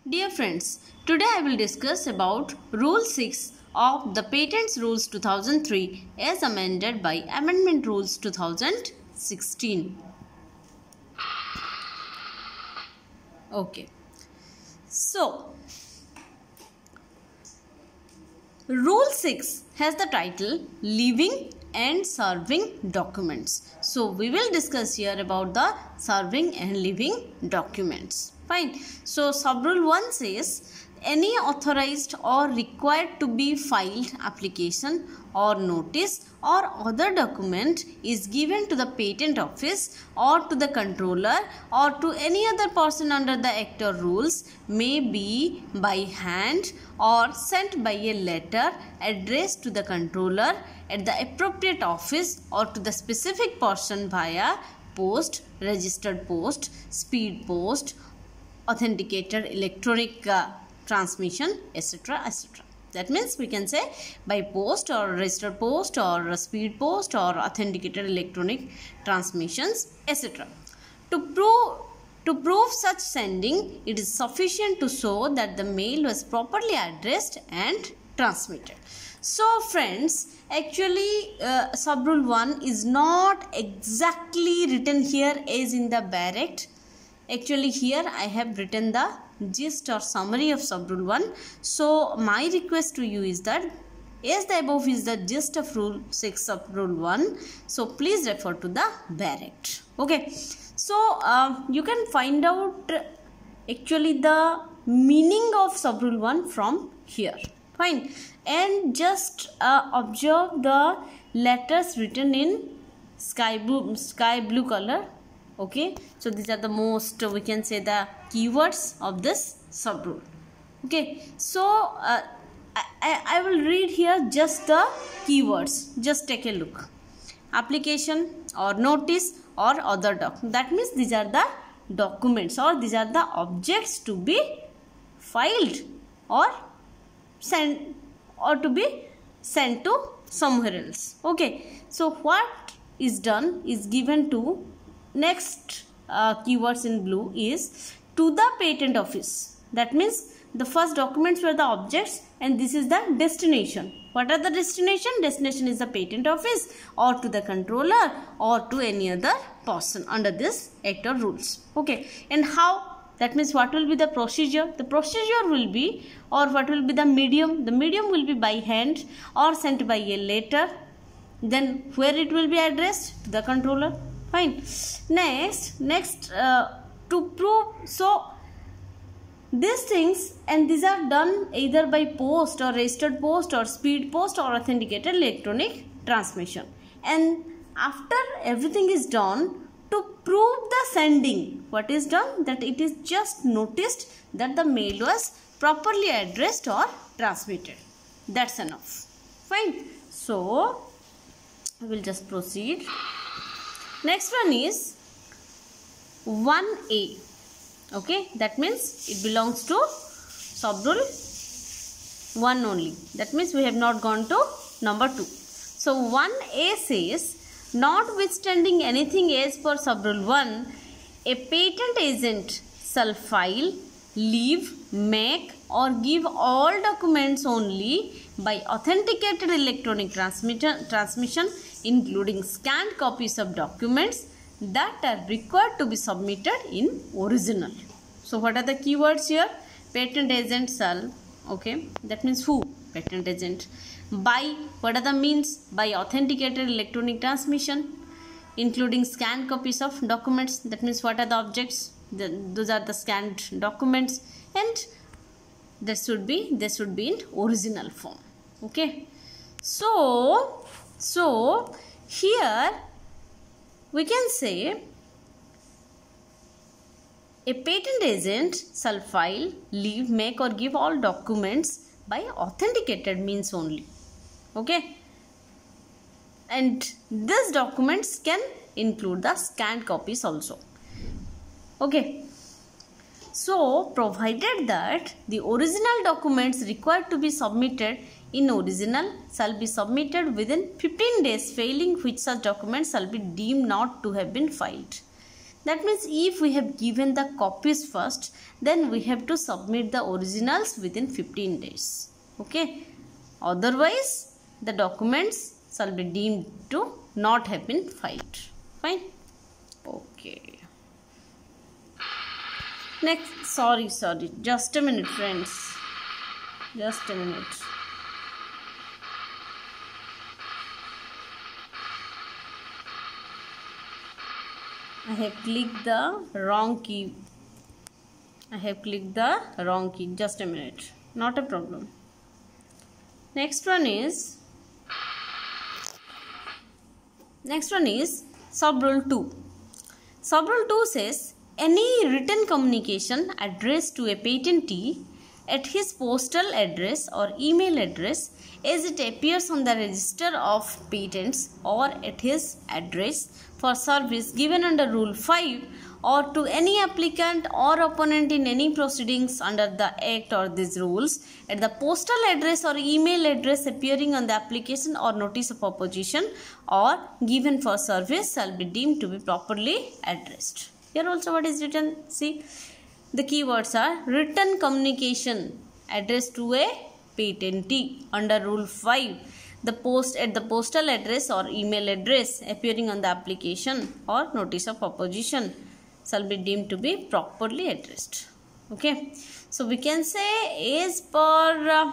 Dear friends, today I will discuss about Rule 6 of the Patents Rules 2003 as amended by Amendment Rules 2016. Okay. So, Rule 6 has the title Leaving and Serving Documents. So, we will discuss here about the serving and leaving documents. Fine. So, Subrule 1 says any authorized or required to be filed application or notice or other document is given to the patent office or to the controller or to any other person under the act or rules, may be by hand or sent by a letter addressed to the controller at the appropriate office or to the specific person via post, registered post, speed post, authenticated electronic transmission, etc., etc. That means we can say by post or registered post or speed post or authenticated electronic transmissions, etc. To prove such sending, it is sufficient to show that the mail was properly addressed and transmitted. So friends, actually Subrule 1 is not exactly written here as in the Barrett. Actually here I have written the gist or summary of Subrule 1. So my request to you is that as the above is the gist of Rule 6 of Rule 1. So please refer to the Barrett. Okay. So you can find out actually the meaning of Subrule 1 from here. Fine. And just observe the letters written in sky blue color. Okay, so these are the most, we can say, the keywords of this subrule. Okay, so I will read here just the keywords. Just take a look. Application or notice or other document. That means these are the documents or these are the objects to be filed or sent or to be sent to somewhere else. Okay, so what is done is given to next keywords in blue is to the patent office. That means the first documents were the objects and this is the destination. What are the destination? Destination is the patent office or to the controller or to any other person under this act or rules. Okay, and how? That means what will be the procedure? The procedure will be, or what will be the medium? The medium will be by hand or sent by a letter. Then where it will be addressed? To the controller. Fine. Next to prove, so these things and these are done either by post or registered post or speed post or authenticated electronic transmission. And after everything is done, to prove the sending, what is done? That it is just noticed that the mail was properly addressed or transmitted. That's enough. Fine. So I will just proceed. Next one is 1A. Okay, that means it belongs to Subrule 1 only. That means we have not gone to number 2. So 1A says, notwithstanding anything as per Subrule 1, a patent agent shall file, leave, make or give all documents only by authenticated electronic transmission including scanned copies of documents that are required to be submitted in original. So what are the keywords here? Patent agent shall, okay, that means who? Patent agent. By, what are the means? By authenticated electronic transmission including scanned copies of documents. That means what are the objects? Those are the scanned documents and this should be in original form. Okay. So here we can say a patent agent shall file, leave, make or give all documents by authenticated means only. Okay. And these documents can include the scanned copies also. Okay. So provided that the original documents required to be submitted in original shall be submitted within 15 days, failing which such documents shall be deemed not to have been filed. That means if we have given the copies first, then we have to submit the originals within 15 days. Okay. Otherwise, the documents shall be deemed to not have been filed. Fine. Okay. Next, sorry. Just a minute, friends. Just a minute. I have clicked the wrong key. Just a minute. Not a problem. Next one is sub-rule 2. Sub-rule 2 says any written communication addressed to a patentee at his postal address or email address as it appears on the register of patents or at his address for service given under Rule 5 or to any applicant or opponent in any proceedings under the Act or these rules at the postal address or email address appearing on the application or notice of opposition or given for service shall be deemed to be properly addressed. Here also what is written? See, the keywords are written communication addressed to a patentee under Rule 5. At the postal address or email address appearing on the application or notice of opposition shall be deemed to be properly addressed. Okay. So we can say as per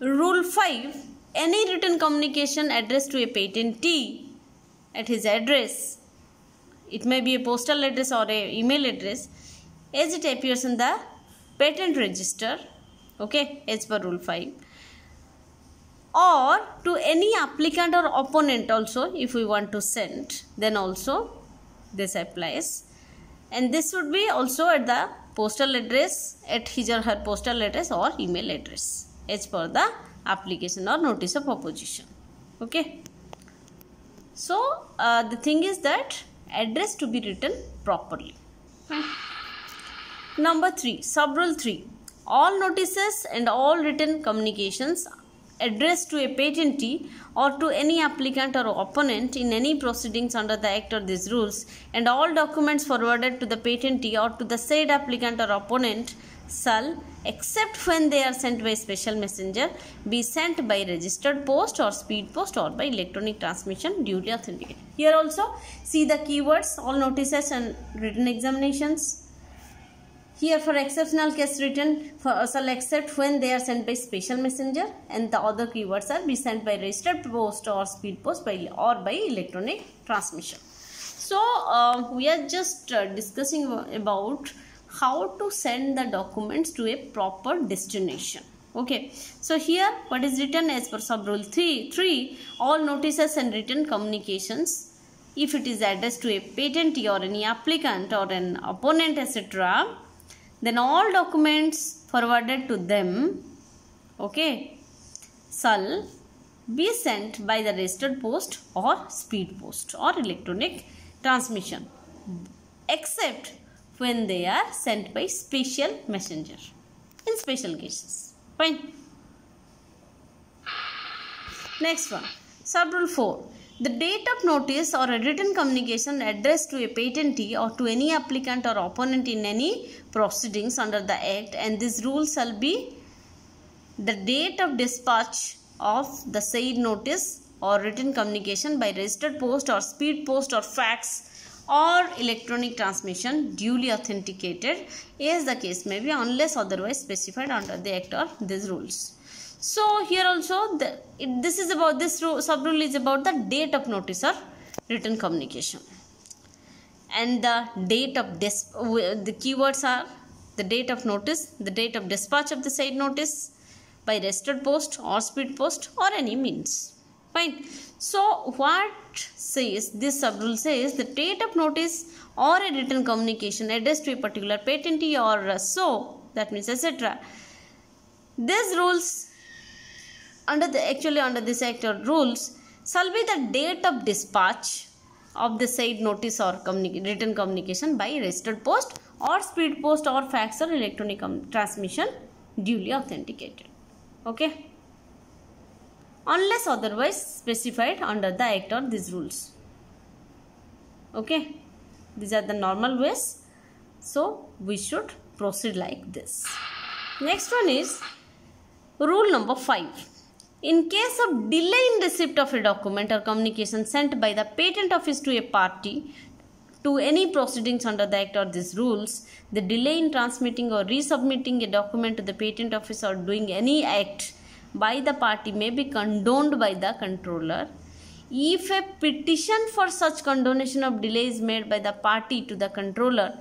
Rule 5, any written communication addressed to a patentee at his address, it may be a postal address or a email address, as it appears in the patent register, okay, as per Rule 5, or to any applicant or opponent also, if we want to send, then also this applies. And this would be also at the postal address, at his or her postal address or email address, as per the application or notice of opposition. Okay. So the thing is that address to be written properly. Number 3, sub-rule 3. All notices and all written communications addressed to a patentee or to any applicant or opponent in any proceedings under the Act or these rules, and all documents forwarded to the patentee or to the said applicant or opponent shall, except when they are sent by special messenger, be sent by registered post or speed post or by electronic transmission duly authenticated. Here also see the keywords, all notices and written examinations. Here for exceptional case written shall accept when they are sent by special messenger, and the other keywords are be sent by registered post or speed post or by electronic transmission. So we are just discussing about how to send the documents to a proper destination. Okay, so here what is written as per sub-rule 3, all notices and written communications, if it is addressed to a patentee or any applicant or an opponent, etc., then all documents forwarded to them, okay, shall be sent by the registered post or speed post or electronic transmission, except when they are sent by special messenger in special cases. Fine. Next one, sub-rule 4. The date of notice or a written communication addressed to a patentee or to any applicant or opponent in any proceedings under the Act, and this rule shall be the date of dispatch of the said notice or written communication by registered post or speed post or fax or electronic transmission duly authenticated, as the case may be, unless otherwise specified under the Act or these rules. So here also this sub-rule is about the date of notice or written communication, and the date of the keywords are the date of notice, the date of dispatch of the said notice by registered post or speed post or any means. Fine. So what says this sub-rule says the date of notice or a written communication addressed to a particular patentee or so, that means etc. These rules under this Act or rules shall be the date of dispatch of the said notice or written communication by registered post or speed post or fax or electronic transmission duly authenticated. Okay, unless otherwise specified under the Act or these rules. Okay, these are the normal ways. So we should proceed like this. Next one is rule number 5. In case of delay in receipt of a document or communication sent by the patent office to a party to any proceedings under the act or these rules, the delay in transmitting or resubmitting a document to the patent office or doing any act by the party may be condoned by the controller if a petition for such condonation of delay is made by the party to the controller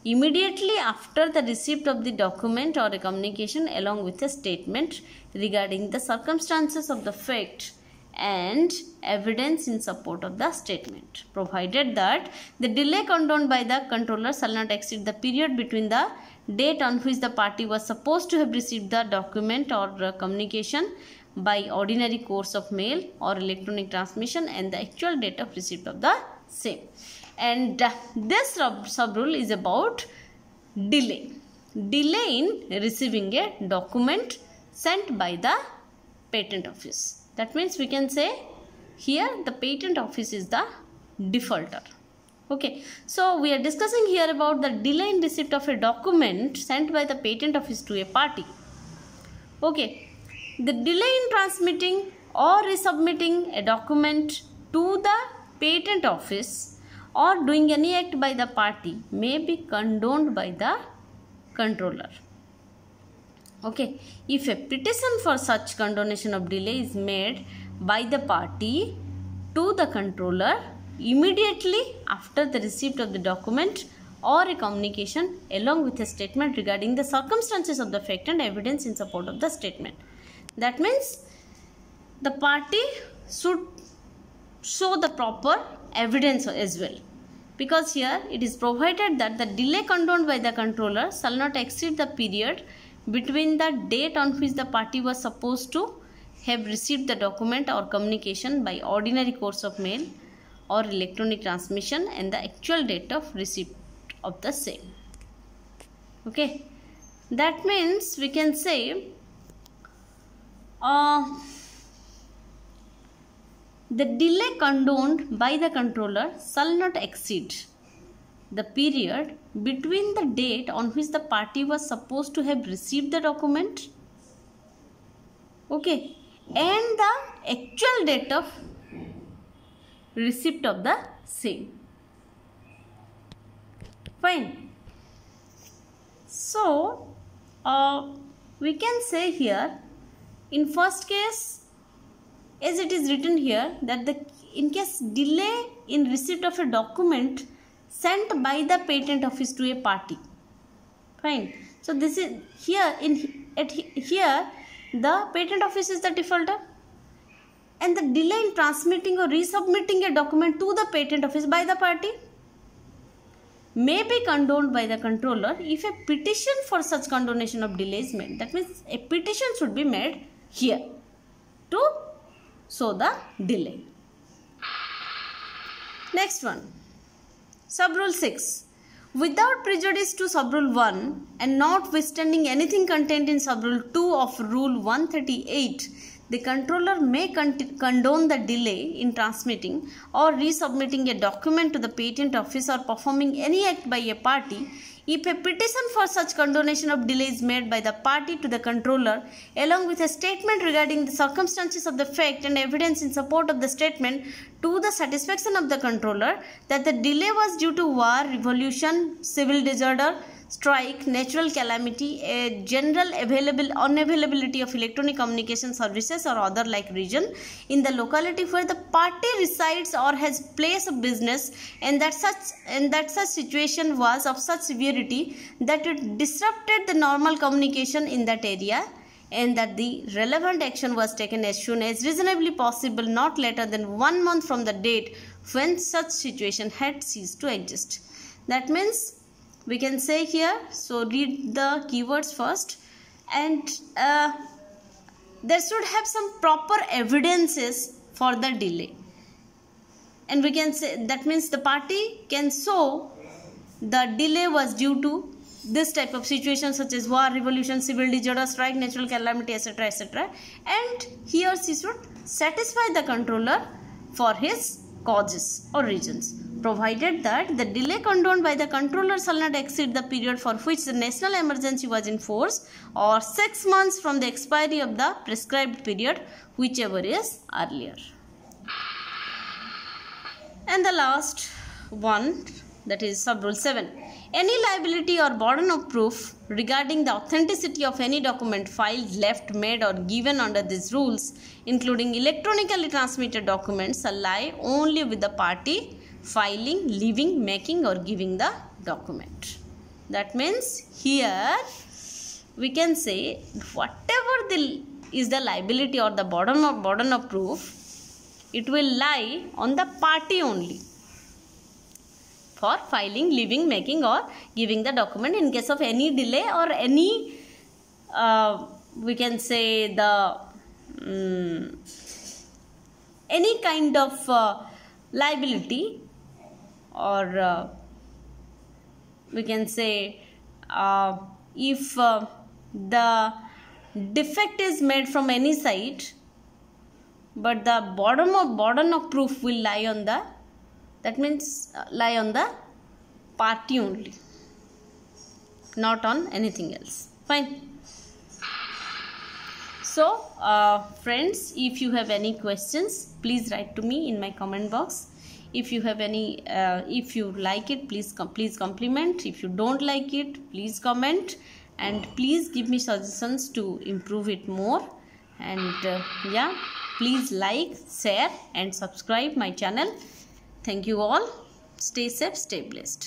immediately after the receipt of the document or a communication along with a statement regarding the circumstances of the fact and evidence in support of the statement, provided that the delay condoned by the controller shall not exceed the period between the date on which the party was supposed to have received the document or communication by ordinary course of mail or electronic transmission and the actual date of receipt of the same. And this sub rule is about delay in receiving a document sent by the patent office. That means we can say here the patent office is the defaulter. Okay, so we are discussing here about the delay in receipt of a document sent by the patent office to a party. Okay, the delay in transmitting or resubmitting a document to the patent office or doing any act by the party may be condoned by the controller. Okay, if a petition for such condonation of delay is made by the party to the controller immediately after the receipt of the document or a communication along with a statement regarding the circumstances of the fact and evidence in support of the statement. That means the party should show the proper evidence as well, because here it is provided that the delay condoned by the controller shall not exceed the period between the date on which the party was supposed to have received the document or communication by ordinary course of mail or electronic transmission and the actual date of receipt of the same. Okay, that means we can say the delay condoned by the controller shall not exceed the period between the date on which the party was supposed to have received the document, okay, and the actual date of receipt of the same. Fine. So we can say here in first case, as it is written here, that in case delay in receipt of a document sent by the patent office to a party. Fine. So this is here here the patent office is the defaulter, and the delay in transmitting or resubmitting a document to the patent office by the party may be condoned by the controller if a petition for such condonation of delay is made. That means a petition should be made here to show the delay. Next one, Subrule 6. Without prejudice to Subrule 1 and notwithstanding anything contained in Subrule 2 of Rule 138, the controller may condone the delay in transmitting or resubmitting a document to the patent office or performing any act by a party if a petition for such condonation of delay is made by the party to the controller along with a statement regarding the circumstances of the fact and evidence in support of the statement to the satisfaction of the controller that the delay was due to war, revolution, civil disorder, strike, natural calamity, a general unavailability of electronic communication services or other like region in the locality where the party resides or has place of business, and that such situation was of such severity that it disrupted the normal communication in that area, and that the relevant action was taken as soon as reasonably possible, not later than 1 month from the date when such situation had ceased to exist. That means we can say here, so read the keywords first, and there should have some proper evidences for the delay, and we can say that means the party can show the delay was due to this type of situation such as war, revolution, civil disorder, strike, natural calamity, etc., etc., and he or she should satisfy the controller for his causes or reasons. provided that the delay condoned by the controller shall not exceed the period for which the national emergency was in force, or 6 months from the expiry of the prescribed period, whichever is earlier. And the last one, that is sub rule 7. Any liability or burden of proof regarding the authenticity of any document filed, left, made or given under these rules, including electronically transmitted documents, shall lie only with the party filing, leaving, making or giving the document. That means here we can say whatever is the liability or the burden of proof, it will lie on the party only for filing, leaving, making or giving the document in case of any delay or any we can say the any kind of liability, or we can say if the defect is made from any side, but the burden of proof will lie on the, that means lie on the party only, not on anything else. Fine. So friends, if you have any questions, please write to me in my comment box. If you have any, if you like it, please compliment. If you don't like it, please comment, and please give me suggestions to improve it more. And yeah, please like, share and subscribe my channel. Thank you all. Stay safe, stay blessed.